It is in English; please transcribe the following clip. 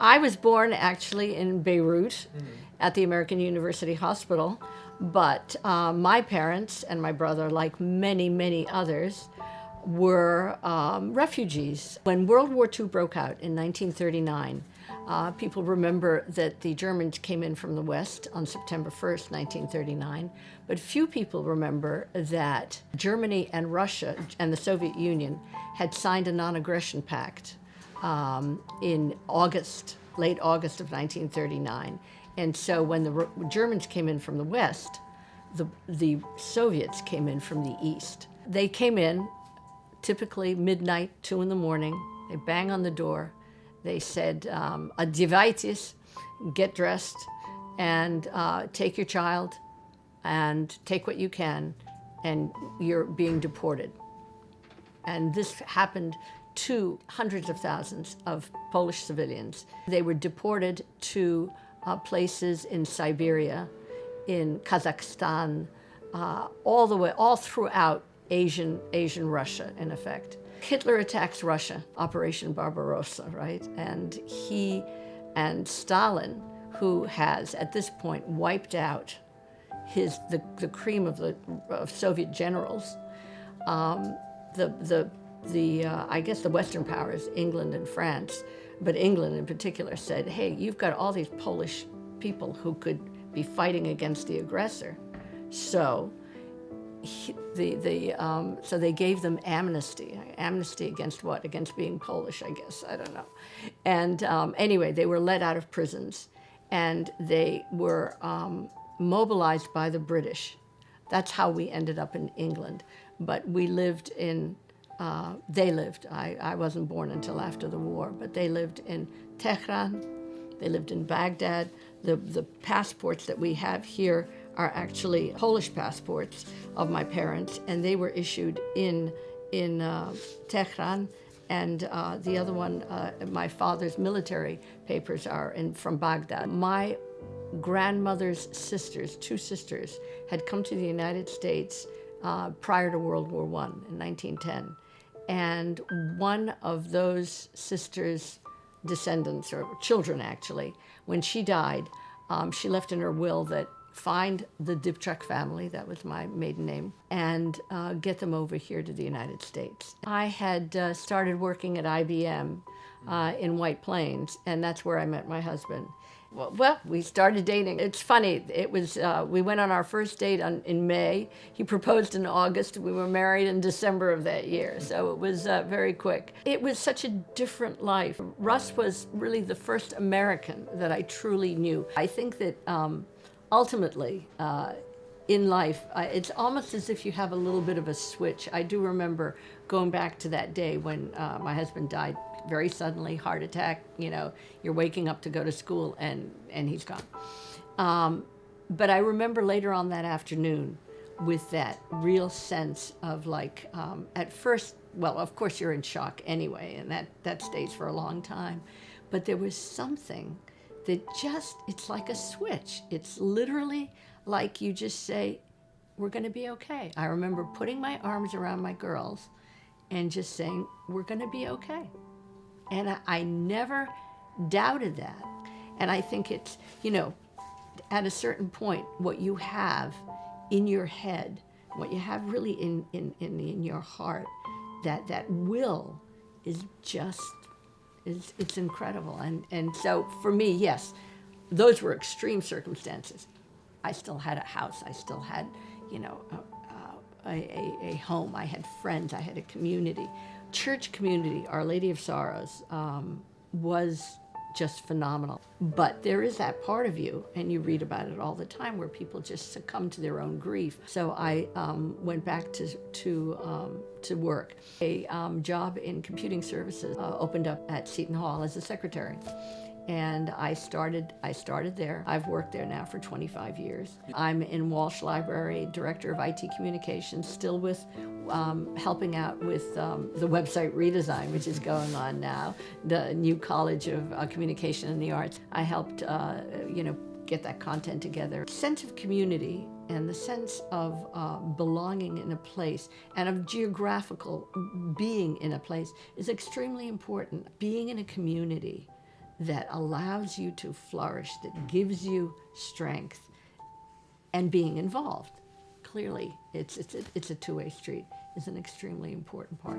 I was born actually in Beirut at the American University Hospital, but my parents and my brother, like many, many others, were refugees. When World War II broke out in 1939, people remember that the Germans came in from the West on September 1st, 1939, but few people remember that Germany and Russia and the Soviet Union had signed a non-aggression pact in August, late August of 1939. And so when the Germans came in from the West, the Soviets came in from the East. They came in typically midnight, 2 in the morning. They bang on the door. They said, "Одевайтесь, get dressed, and take your child, and take what you can, and you're being deported." And this happened to hundreds of thousands of Polish civilians. They were deported to places in Siberia, in Kazakhstan, all throughout Asian Russia, in effect. Hitler attacks Russia, Operation Barbarossa, right? And he and Stalin, who has at this point wiped out the cream of Soviet generals, I guess the Western powers, England and France, but England in particular, said, "Hey, you've got all these Polish people who could be fighting against the aggressor." So so they gave them amnesty. Amnesty against what? Against being Polish, I guess. I don't know. And anyway, they were let out of prisons, and they were mobilized by the British. That's how we ended up in England. But we lived in, they lived, I wasn't born until after the war, but they lived in Tehran, they lived in Baghdad. The passports that we have here are actually Polish passports of my parents, and they were issued in Tehran, and the other one, my father's military papers are from Baghdad. My grandmother's sisters, 2 sisters, had come to the United States prior to World War I in 1910. And one of those sisters' descendants, or children actually, when she died, she left in her will that find the Dybchak family, that was my maiden name, and get them over here to the United States. I had started working at IBM in White Plains, and that's where I met my husband. Well, we started dating. It's funny. It was we went on our first date in May. He proposed in August. We were married in December of that year. So it was very quick. It was such a different life. Russ was really the first American that I truly knew. I think that ultimately in life, it's almost as if you have a little bit of a switch. I do remember going back to that day when my husband died very suddenly, heart attack, you're waking up to go to school and he's gone. But I remember later on that afternoon with that real sense of like, at first, well, of course you're in shock anyway, and that stays for a long time. But there was something that it's like a switch. It's literally like you just say, we're gonna be okay. I remember putting my arms around my girls and just saying, we're gonna be okay. And I never doubted that. And I think it's, at a certain point, what you have in your head, what you have really in your heart, that will is just, it's incredible. And so for me, yes, those were extreme circumstances. I still had a house. I still had, a home. I had friends. I had a community. Church community, Our Lady of Sorrows, was just phenomenal. But there is that part of you, and you read about it all the time, where people just succumb to their own grief. So I went back to work. A job in computing services opened up at Seton Hall as a secretary. And I started there. I've worked there now for 25 years. I'm in Walsh Library, Director of IT Communications, still with helping out with the website redesign, which is going on now, the new College of Communication and the Arts. I helped, get that content together. Sense of community and the sense of belonging in a place and of geographical being in a place is extremely important. Being in a community that allows you to flourish, that gives you strength, and being involved. Clearly, it's a two-way street is an extremely important part.